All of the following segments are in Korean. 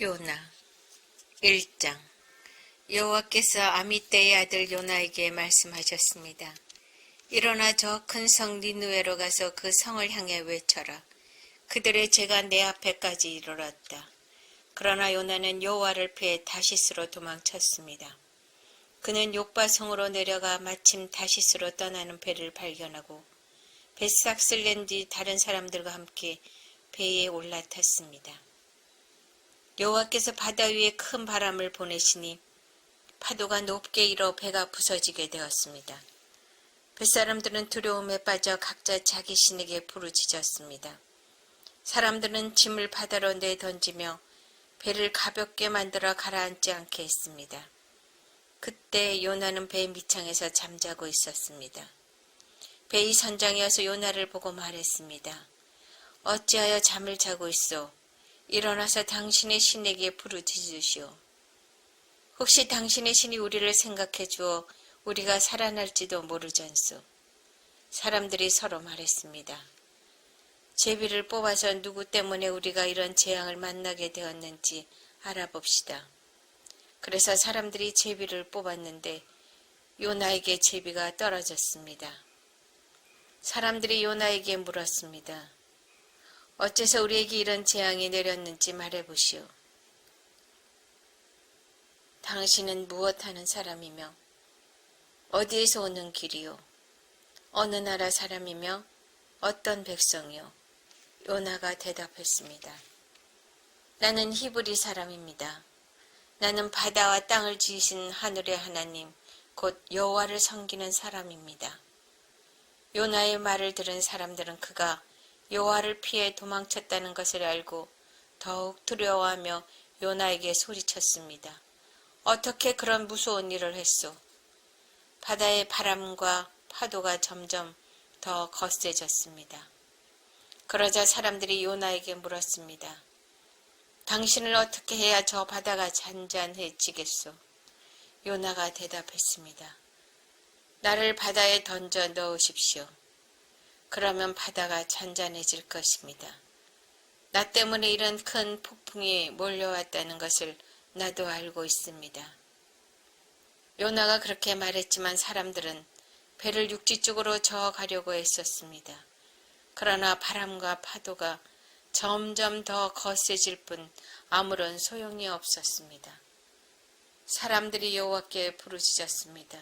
요나 1장. 여호와께서 아미떼의 아들 요나에게 말씀하셨습니다. 일어나 저 큰 성 니느웨로 가서 그 성을 향해 외쳐라. 그들의 죄가 내 앞에까지 이르렀다. 그러나 요나는 여호와를 피해 다시스로 도망쳤습니다. 그는 욕바성으로 내려가 마침 다시스로 떠나는 배를 발견하고 뱃삭을 낸 뒤 다른 사람들과 함께 배에 올라탔습니다. 여호와께서 바다 위에 큰 바람을 보내시니 파도가 높게 일어 배가 부서지게 되었습니다. 뱃사람들은 두려움에 빠져 각자 자기 신에게 부르짖었습니다. 사람들은 짐을 바다로 내던지며 배를 가볍게 만들어 가라앉지 않게 했습니다. 그때 요나는 배 밑창에서 잠자고 있었습니다. 배의 선장이어서 요나를 보고 말했습니다. 어찌하여 잠을 자고 있소? 일어나서 당신의 신에게 부르짖으시오. 혹시 당신의 신이 우리를 생각해 주어 우리가 살아날지도 모르잖소. 사람들이 서로 말했습니다. 제비를 뽑아서 누구 때문에 우리가 이런 재앙을 만나게 되었는지 알아봅시다. 그래서 사람들이 제비를 뽑았는데 요나에게 제비가 떨어졌습니다. 사람들이 요나에게 물었습니다. 어째서 우리에게 이런 재앙이 내렸는지 말해보시오. 당신은 무엇하는 사람이며 어디에서 오는 길이요? 어느 나라 사람이며 어떤 백성이요? 요나가 대답했습니다. 나는 히브리 사람입니다. 나는 바다와 땅을 지으신 하늘의 하나님 곧 여호와를 섬기는 사람입니다. 요나의 말을 들은 사람들은 그가 여호와를 피해 도망쳤다는 것을 알고 더욱 두려워하며 요나에게 소리쳤습니다. 어떻게 그런 무서운 일을 했소? 바다의 바람과 파도가 점점 더 거세졌습니다. 그러자 사람들이 요나에게 물었습니다. 당신을 어떻게 해야 저 바다가 잔잔해지겠소? 요나가 대답했습니다. 나를 바다에 던져 넣으십시오. 그러면 바다가 잔잔해질 것입니다. 나 때문에 이런 큰 폭풍이 몰려왔다는 것을 나도 알고 있습니다. 요나가 그렇게 말했지만 사람들은 배를 육지 쪽으로 저어가려고 했었습니다. 그러나 바람과 파도가 점점 더 거세질 뿐 아무런 소용이 없었습니다. 사람들이 여호와께 부르짖었습니다.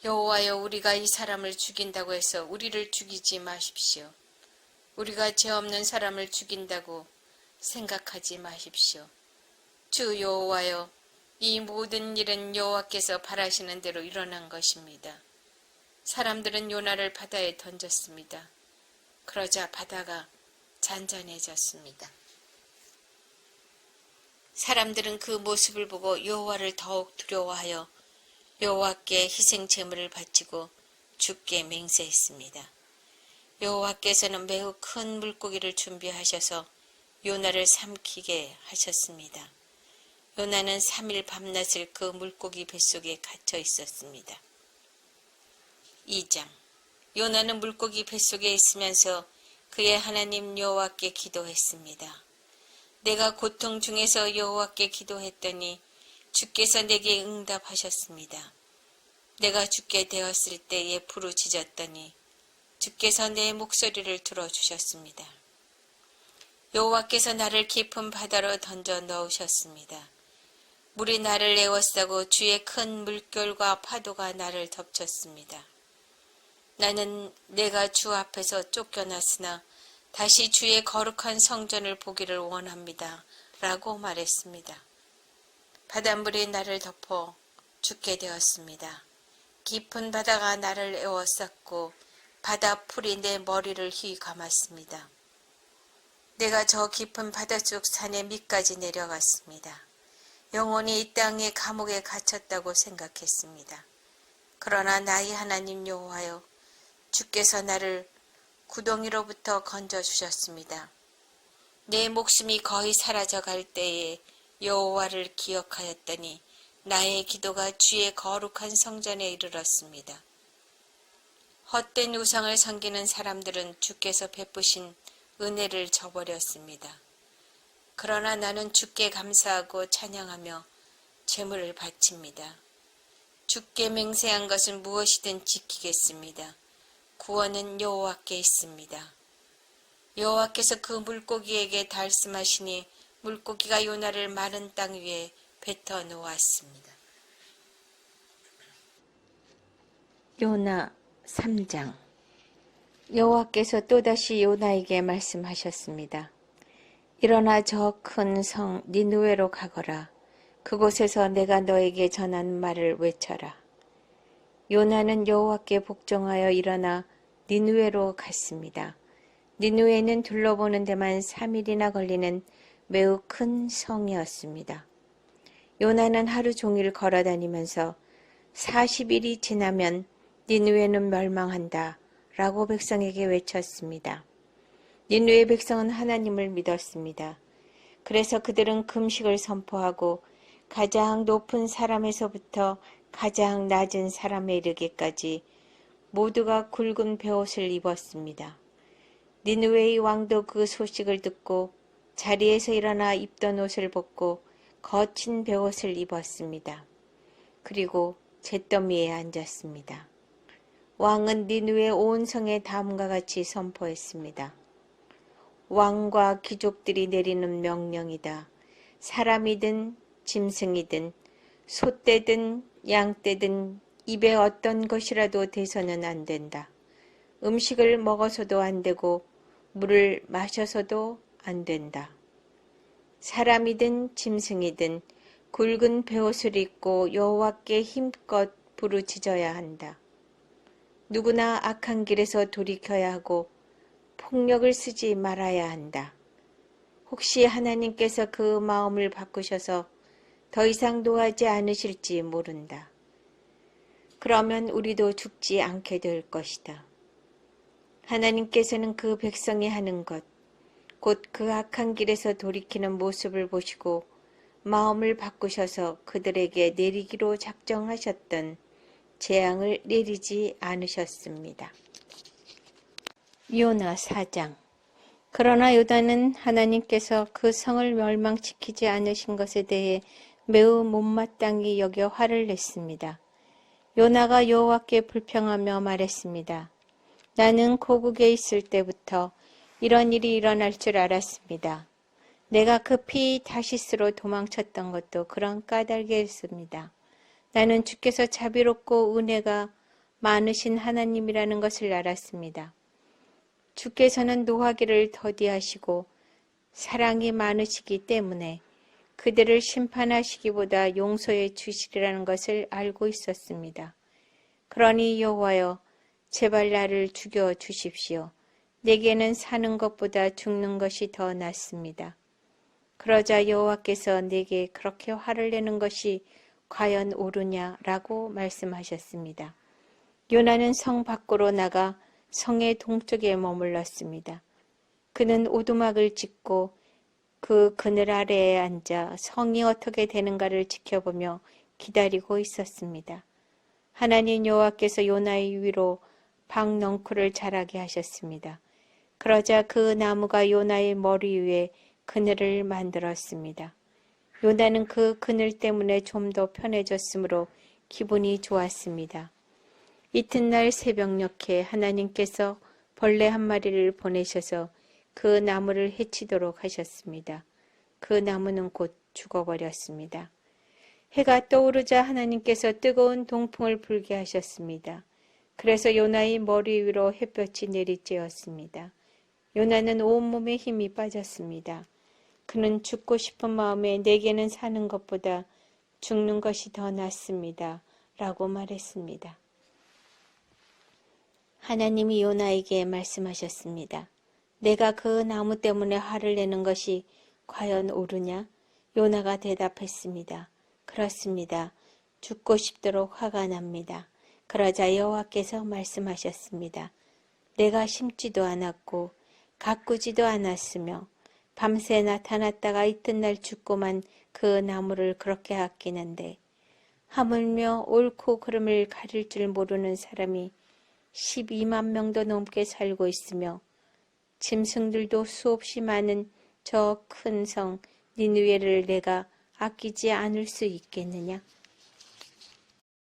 여호와여, 우리가 이 사람을 죽인다고 해서 우리를 죽이지 마십시오. 우리가 죄 없는 사람을 죽인다고 생각하지 마십시오. 주 여호와여, 이 모든 일은 여호와께서 바라시는 대로 일어난 것입니다. 사람들은 요나를 바다에 던졌습니다. 그러자 바다가 잔잔해졌습니다. 사람들은 그 모습을 보고 여호와를 더욱 두려워하여 여호와께 희생 제물을 바치고 주께 맹세했습니다. 여호와께서는 매우 큰 물고기를 준비하셔서 요나를 삼키게 하셨습니다. 요나는 3일 밤낮을 그 물고기 뱃속에 갇혀 있었습니다. 2장. 요나는 물고기 뱃속에 있으면서 그의 하나님 여호와께 기도했습니다. 내가 고통 중에서 여호와께 기도했더니 주께서 내게 응답하셨습니다. 내가 죽게 되었을 때에 부르짖었더니 주께서 내 목소리를 들어주셨습니다. 여호와께서 나를 깊은 바다로 던져 넣으셨습니다. 물이 나를 에워싸고 주의 큰 물결과 파도가 나를 덮쳤습니다. 나는 내가 주 앞에서 쫓겨났으나 다시 주의 거룩한 성전을 보기를 원합니다. 라고 말했습니다. 바닷물이 나를 덮어 죽게 되었습니다. 깊은 바다가 나를 에워쌌고 바다풀이 내 머리를 휘감았습니다. 내가 저 깊은 바닷속 산의 밑까지 내려갔습니다. 영원히 이 땅의 감옥에 갇혔다고 생각했습니다. 그러나 나의 하나님 여호와여, 주께서 나를 구덩이로부터 건져주셨습니다. 내 목숨이 거의 사라져갈 때에 여호와를 기억하였더니 나의 기도가 주의 거룩한 성전에 이르렀습니다. 헛된 우상을 섬기는 사람들은 주께서 베푸신 은혜를 저버렸습니다. 그러나 나는 주께 감사하고 찬양하며 제물을 바칩니다. 주께 맹세한 것은 무엇이든 지키겠습니다. 구원은 여호와께 있습니다. 여호와께서 그 물고기에게 말씀하시니 물고기가 요나를 마른 땅 위에 뱉어 놓았습니다. 요나 3장. 여호와께서 또다시 요나에게 말씀하셨습니다. 일어나 저 큰 성 니느웨로 가거라. 그곳에서 내가 너에게 전한 말을 외쳐라. 요나는 여호와께 복종하여 일어나 니느웨로 갔습니다. 니느웨는 둘러보는 데만 3일이나 걸리는 매우 큰 성이었습니다. 요나는 하루 종일 걸어다니면서 40일이 지나면 니느웨는 멸망한다 라고 백성에게 외쳤습니다. 니느웨 백성은 하나님을 믿었습니다. 그래서 그들은 금식을 선포하고 가장 높은 사람에서부터 가장 낮은 사람에 이르기까지 모두가 굵은 베옷을 입었습니다. 니느웨의 왕도 그 소식을 듣고 자리에서 일어나 입던 옷을 벗고 거친 베옷을 입었습니다. 그리고 잿더미에 앉았습니다. 왕은 니느웨 온 성에 다음과 같이 선포했습니다. 왕과 귀족들이 내리는 명령이다. 사람이든 짐승이든 소떼든 양떼든 입에 어떤 것이라도 대서는 안 된다. 음식을 먹어서도 안 되고 물을 마셔서도 안 된다. 사람이든 짐승이든 굵은 베옷을 입고 여호와께 힘껏 부르짖어야 한다. 누구나 악한 길에서 돌이켜야 하고 폭력을 쓰지 말아야 한다. 혹시 하나님께서 그 마음을 바꾸셔서 더 이상 노하지 않으실지 모른다. 그러면 우리도 죽지 않게 될 것이다. 하나님께서는 그 백성이 하는 것, 곧 그 악한 길에서 돌이키는 모습을 보시고 마음을 바꾸셔서 그들에게 내리기로 작정하셨던 재앙을 내리지 않으셨습니다. 요나 4장. 그러나 요나는 하나님께서 그 성을 멸망시키지 않으신 것에 대해 매우 못마땅히 여겨 화를 냈습니다. 요나가 여호와께 불평하며 말했습니다. 나는 고국에 있을 때부터 이런 일이 일어날 줄 알았습니다. 내가 급히 다시스로 도망쳤던 것도 그런 까닭이었습니다. 나는 주께서 자비롭고 은혜가 많으신 하나님이라는 것을 알았습니다. 주께서는 노하기를 더디하시고 사랑이 많으시기 때문에 그들을 심판하시기보다 용서해 주시리라는 것을 알고 있었습니다. 그러니 여호와여, 제발 나를 죽여 주십시오. 내게는 사는 것보다 죽는 것이 더 낫습니다. 그러자 여호와께서 내게 그렇게 화를 내는 것이 과연 옳으냐라고 말씀하셨습니다. 요나는 성 밖으로 나가 성의 동쪽에 머물렀습니다. 그는 오두막을 짓고 그 그늘 아래에 앉아 성이 어떻게 되는가를 지켜보며 기다리고 있었습니다. 하나님 여호와께서 요나의 위로 박넝쿨을 자라게 하셨습니다. 그러자 그 나무가 요나의 머리 위에 그늘을 만들었습니다. 요나는 그 그늘 때문에 좀 더 편해졌으므로 기분이 좋았습니다. 이튿날 새벽녘에 하나님께서 벌레 한 마리를 보내셔서 그 나무를 해치도록 하셨습니다. 그 나무는 곧 죽어버렸습니다. 해가 떠오르자 하나님께서 뜨거운 동풍을 불게 하셨습니다. 그래서 요나의 머리 위로 햇볕이 내리쬐었습니다. 요나는 온몸에 힘이 빠졌습니다. 그는 죽고 싶은 마음에 내게는 사는 것보다 죽는 것이 더 낫습니다. 라고 말했습니다. 하나님이 요나에게 말씀하셨습니다. 내가 그 나무 때문에 화를 내는 것이 과연 옳으냐? 요나가 대답했습니다. 그렇습니다. 죽고 싶도록 화가 납니다. 그러자 여호와께서 말씀하셨습니다. 내가 심지도 않았고 가꾸지도 않았으며 밤새 나타났다가 이튿날 죽고만 그 나무를 그렇게 아끼는데 하물며 옳고 그름을 가릴 줄 모르는 사람이 12만 명도 넘게 살고 있으며 짐승들도 수없이 많은 저 큰 성 니느웨를 내가 아끼지 않을 수 있겠느냐?